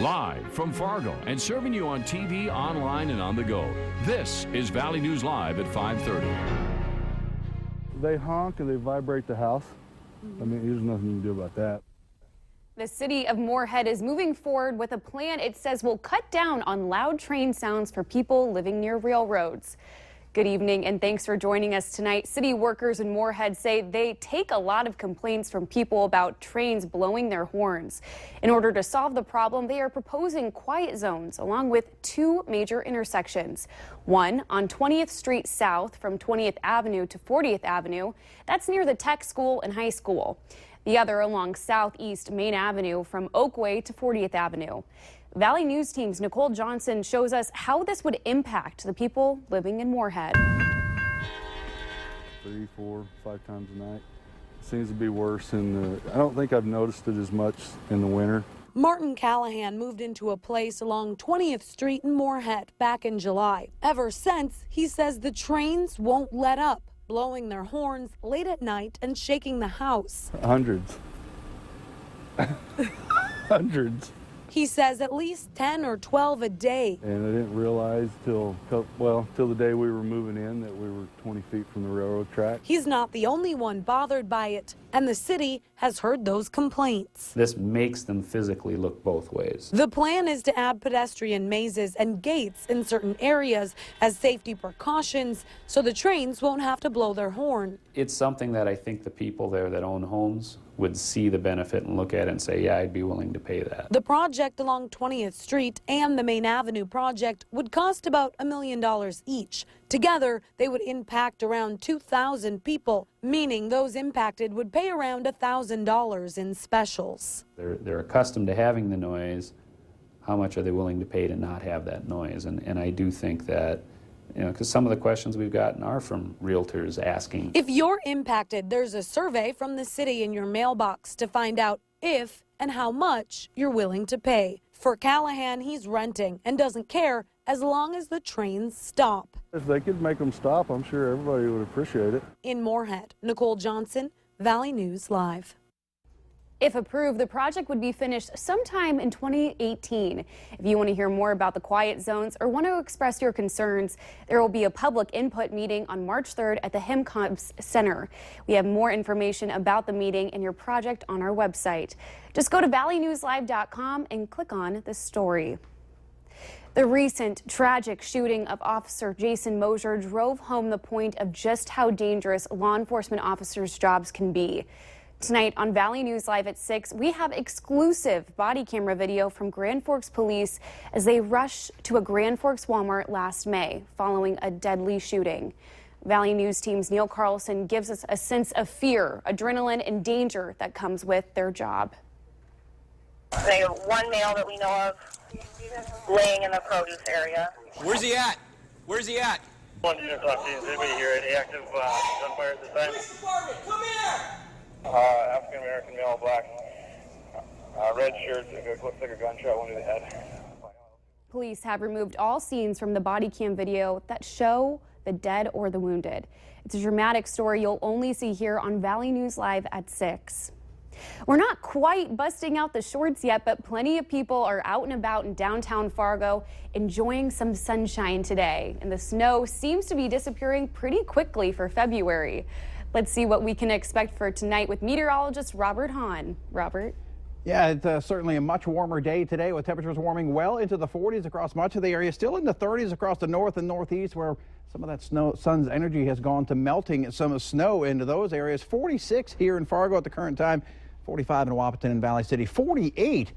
Live from Fargo and serving you on TV, online, and on the go. This is Valley News Live at 5:30. They honk and they vibrate the house. I mean, there's nothing you can do about that. The city of Moorhead is moving forward with a plan it says will cut down on loud train sounds for people living near railroads. Good evening and thanks for joining us tonight. City workers in Moorhead say they take a lot of complaints from people about trains blowing their horns. In order to solve the problem, they are proposing quiet zones along with two major intersections. One on 20th Street South from 20th Avenue to 40th Avenue. That's near the tech school and high school. The other along Southeast Main Avenue from Oakway to 40th Avenue. Valley News Team's Nicole Johnson shows us how this would impact the people living in Moorhead. 3, 4, 5 times a night. It seems to be worse I don't think I've noticed it as much in the winter. Martin Callahan moved into a place along 20th Street in Moorhead back in July. Ever since, he says the trains won't let up, blowing their horns late at night and shaking the house. Hundreds. Hundreds. He says at least 10 or 12 a day. And I didn't realize till the day we were moving in that we were 20 feet from the railroad track. He's not the only one bothered by it, and the city has heard those complaints. This makes them physically look both ways. The plan is to add pedestrian mazes and gates in certain areas as safety precautions so the trains won't have to blow their horn. It's something that I think the people there that own homes would see the benefit and look at it and say, yeah, I'd be willing to pay that. The project along 20th Street and the Main Avenue project would cost about $1 million each. Together, they would impact around 2,000 people, meaning those impacted would pay around $1,000 in specials. They're accustomed to having the noise. How much are they willing to pay to not have that noise? And I do think that, because some of the questions we've gotten are from realtors asking. If you're impacted, there's a survey from the city in your mailbox to find out if and how much you're willing to pay. For Callahan, he's renting and doesn't care as long as the trains stop. If they could make them stop, I'm sure everybody would appreciate it. In Moorhead, Nicole Johnson, Valley News Live. If approved, the project would be finished sometime in 2018. If you want to hear more about the quiet zones or want to express your concerns, there will be a public input meeting on March 3rd at the Hemcomb Center. We have more information about the meeting and your project on our website. Just go to valleynewslive.com and click on the story. The recent tragic shooting of Officer Jason Mosier drove home the point of just how dangerous law enforcement officers' jobs can be. Tonight on Valley News Live at 6, we have exclusive body camera video from Grand Forks Police as they rushed to a Grand Forks Walmart last May following a deadly shooting. Valley News Team's Neil Carlson gives us a sense of fear, adrenaline, and danger that comes with their job. They have one male that we know of laying in the produce area. Where's he at? Where's he at? Is anybody here any active gunfire at this time? Come here! African American male, black, red shirt, looks like a gunshot wound to the head. Police have removed all scenes from the body cam video that show the dead or the wounded. It's a dramatic story you'll only see here on Valley News Live at 6. We're not quite busting out the shorts yet, but plenty of people are out and about in downtown Fargo enjoying some sunshine today. And the snow seems to be disappearing pretty quickly for February. Let's see what we can expect for tonight with meteorologist Robert Hahn. Robert? Yeah, it's certainly a much warmer day today with temperatures warming well into the 40s across much of the area, still in the 30s across the north and northeast where some of that sun's energy has gone to melting some snow into those areas. 46 here in Fargo at the current time, 45 in Wahpeton and Valley City, 48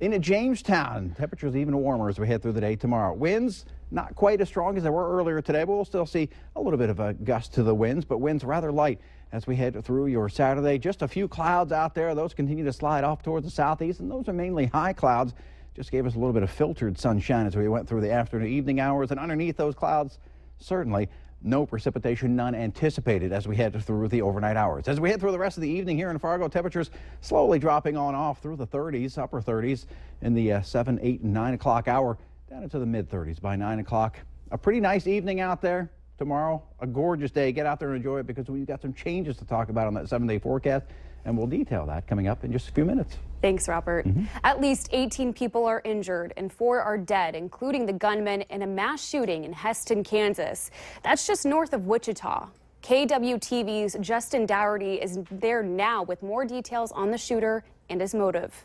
in Jamestown. Temperatures even warmer as we head through the day tomorrow. Winds not quite as strong as they were earlier today, but we'll still see a little bit of a gust to the winds, but winds rather light as we head through your Saturday. Just a few clouds out there. Those continue to slide off towards the southeast, and those are mainly high clouds. Just gave us a little bit of filtered sunshine as we went through the afternoon, evening hours, and underneath those clouds, certainly no precipitation, none anticipated as we head through the overnight hours. As we head through the rest of the evening here in Fargo, temperatures slowly dropping on off through the 30s, upper 30s in the 7, 8, and 9 o'clock hour, down into the mid 30s by 9 o'clock. A pretty nice evening out there. Tomorrow, a gorgeous day. Get out there and enjoy it because we've got some changes to talk about on that 7-day forecast. And we'll detail that coming up in just a few minutes. Thanks, Robert. At least 18 people are injured and 4 are dead, including the gunman in a mass shooting in Heston, Kansas. That's just north of Wichita. KWTV's Justin Dougherty is there now with more details on the shooter and his motive.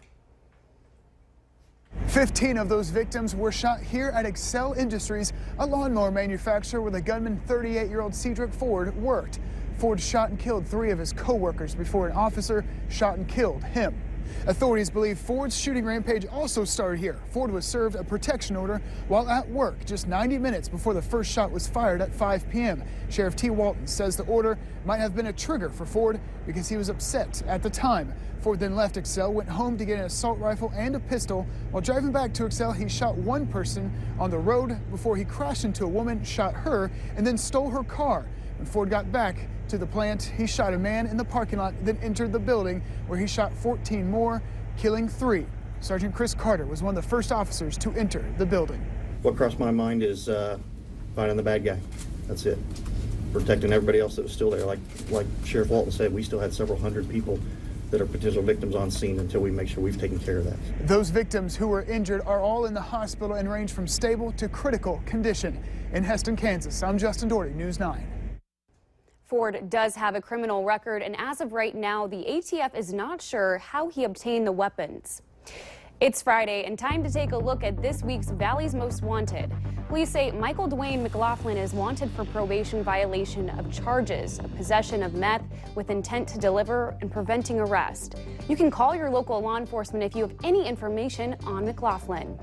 15 of those victims were shot here at Excel Industries, a lawnmower manufacturer where the gunman, 38-year-old Cedric Ford, worked. Ford shot and killed 3 of his co-workers before an officer shot and killed him. Authorities believe Ford's shooting rampage also started here. Ford was served a protection order while at work just 90 minutes before the first shot was fired at 5 p.m. Sheriff T. Walton says the order might have been a trigger for Ford because he was upset at the time. Ford then left Excel, went home to get an assault rifle and a pistol. While driving back to Excel, he shot one person on the road before he crashed into a woman, shot her, and then stole her car. When Ford got back to the plant, he shot a man in the parking lot, then entered the building where he shot 14 more, killing 3. Sergeant Chris Carter was one of the first officers to enter the building. What crossed my mind is finding the bad guy. That's it. Protecting everybody else that was still there. Like Sheriff Walton said, we still had several hundred people that are potential victims on scene until we make sure we've taken care of that. Those victims who were injured are all in the hospital and range from stable to critical condition. In Heston, Kansas, I'm Justin Dougherty, News 9. Ford does have a criminal record, and as of right now, the ATF is not sure how he obtained the weapons. It's Friday, and time to take a look at this week's Valley's Most Wanted. Police say Michael Dwayne McLaughlin is wanted for probation violation of charges of possession of meth with intent to deliver and preventing arrest. You can call your local law enforcement if you have any information on McLaughlin.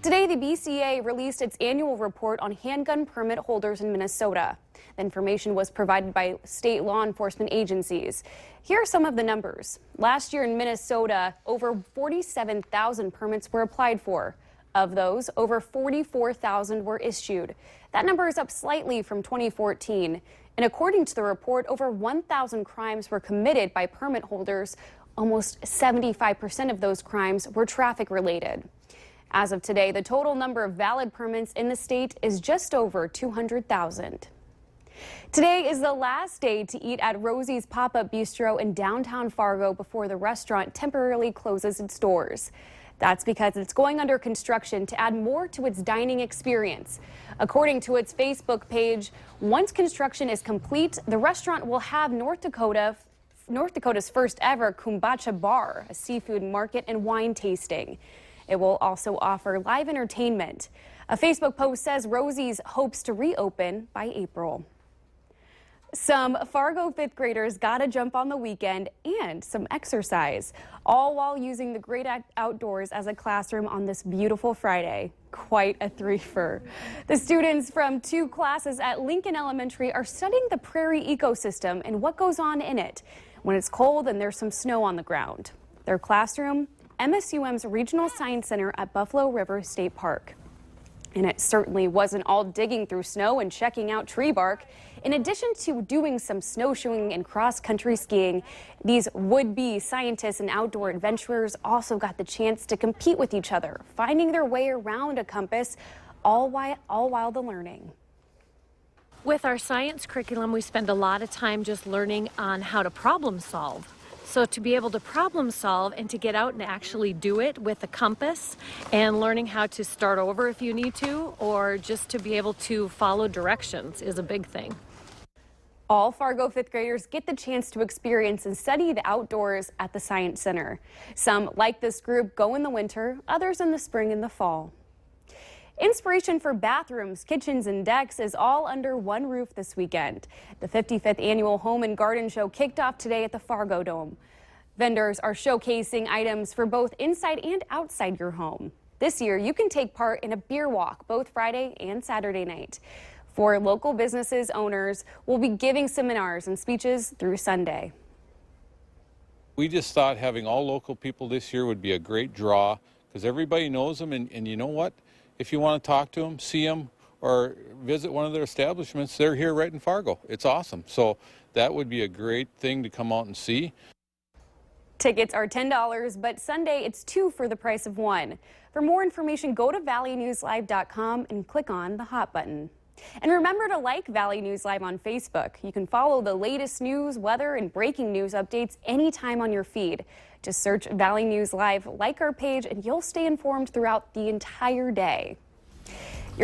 Today, the BCA released its annual report on handgun permit holders in Minnesota. The information was provided by state law enforcement agencies. Here are some of the numbers. Last year in Minnesota, over 47,000 permits were applied for. Of those, over 44,000 were issued. That number is up slightly from 2014. And according to the report, over 1,000 crimes were committed by permit holders. Almost 75% of those crimes were traffic related. As of today, the total number of valid permits in the state is just over 200,000. Today is the last day to eat at Rosie's Pop-Up Bistro in downtown Fargo before the restaurant temporarily closes its doors. That's because it's going under construction to add more to its dining experience. According to its Facebook page, once construction is complete, the restaurant will have North Dakota's first ever Kombucha bar, a seafood market and wine tasting. It will also offer live entertainment. A Facebook post says Rosie's hopes to reopen by April. Some Fargo 5th graders got a jump on the weekend and some exercise, all while using the great outdoors as a classroom on this beautiful Friday. Quite a threefer. The students from 2 classes at Lincoln Elementary are studying the prairie ecosystem and what goes on in it when it's cold and there's some snow on the ground. Their classroom, MSUM's Regional Science Center at Buffalo River State Park. And it certainly wasn't all digging through snow and checking out tree bark. In addition to doing some snowshoeing and cross-country skiing, these would-be scientists and outdoor adventurers also got the chance to compete with each other, finding their way around a compass, all while the learning. With our science curriculum, we spend a lot of time just learning on how to problem solve. So to be able to problem solve and to get out and actually do it with a compass and learning how to start over if you need to, or just to be able to follow directions is a big thing. All Fargo 5th graders get the chance to experience and study the outdoors at the Science Center. Some, like this group, go in the winter, others in the spring and the fall. Inspiration for bathrooms, kitchens, and decks is all under one roof this weekend. The 55th Annual Home and Garden Show kicked off today at the Fargo Dome. Vendors are showcasing items for both inside and outside your home. This year, you can take part in a beer walk both Friday and Saturday night. For local businesses owners, we'll be giving seminars and speeches through Sunday. We just thought having all local people this year would be a great draw because everybody knows them, and you know what? If you want to talk to them, see them, or visit one of their establishments, they're here right in Fargo. It's awesome. So that would be a great thing to come out and see. Tickets are $10, but Sunday it's 2 for the price of 1. For more information, go to valleynewslive.com and click on the Hot button. And remember to like Valley News Live on Facebook. You can follow the latest news, weather, and breaking news updates anytime on your feed. Just search Valley News Live, like our page, and you'll stay informed throughout the entire day.